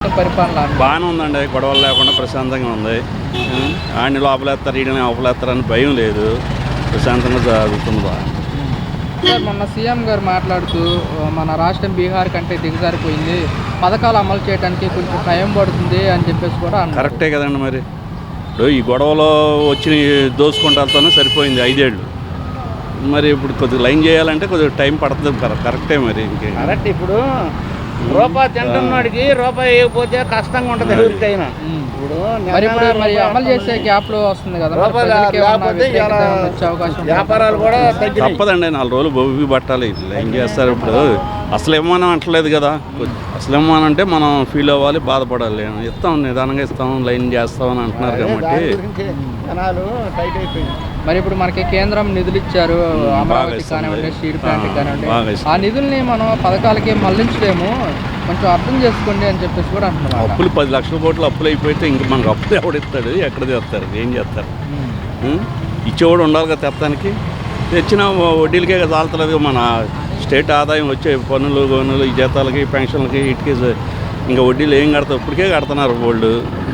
జగన్ పరిపాలన? బాగానే ఉందండి, గొడవలు లేకుండా ప్రశాంతంగా ఉంది. ఆడిని లోపలేస్తారు, వీడిని లోపలేస్తారని భయం లేదు, ప్రశాంతంగా జరుగుతుంది బాగా. సార్ మొన్న సీఎం గారు మాట్లాడుతూ మన రాష్ట్రం బీహార్ కంటే దిగజారిపోయింది, పథకాలు అమలు చేయడానికి కొంచెం టైం పడుతుంది అని చెప్పేసి కూడా అన్నారు. కరెక్టే కదండి. మరి ఇప్పుడు ఈ గొడవలో వచ్చి దోసుకుంటాలతోనే సరిపోయింది 5 ఏళ్ళు. మరి ఇప్పుడు కొద్దిగా లైన్ చేయాలంటే కొద్దిగా టైం పడుతుంది. కరెక్టే మరి. ఇంకేం కరెక్ట్. ఇప్పుడు రూపాయి తింటున్నాడికి రూపాయి వేయకపోతే కష్టంగా ఉంటుంది ఎవరికైనా. ఇప్పుడు మరి అమలు చేసే గ్యాప్ లో వస్తుంది కదా, వచ్చే అవకాశం వ్యాపారాలు కూడా తప్పదండి. 4 రోజులు బొబ్బి పట్టాలి. ఏం చేస్తారు ఇప్పుడు? అసలు ఇవ్వమని అంటలేదు కదా. అసలు ఇవ్వమనంటే మనం ఫీల్ అవ్వాలి, బాధపడాలి. ఇస్తాం, నిదానంగా ఇస్తాం, లైన్ చేస్తామని అంటున్నారు కాబట్టి జనాలు టైట్ అయిపోయింది. మరి ఇప్పుడు మనకి కేంద్రం నిధులు ఇచ్చారు, అమరావతి కానివ్వండి, స్టీల్ ప్లాంట్ కానివ్వండి, ఆ నిధుల్ని మనం పథకాలకి మళ్లించలేము, కొంచెం అర్థం చేసుకోండి అని చెప్పేసి కూడా అంటున్నారు. అప్పులు 10 లక్షల కోట్లు అప్పులు అయిపోతే ఇంక మనకు అప్పులు ఎవడిస్తాడు? ఎక్కడ తెస్తారు? ఏం చేస్తారు? ఇచ్చేవాడు ఉండాలి కదా తెస్తానికి. తెచ్చిన వడ్డీలకే చాలతలేదు. మన స్టేట్ ఆదాయం వచ్చే పన్నులు ఈ జీతాలకి, పెన్షన్లకి, వీటికి ఇంకా వడ్డీలు ఏం కడతారు? ఇప్పటికే కడుతున్నారు వాళ్ళు.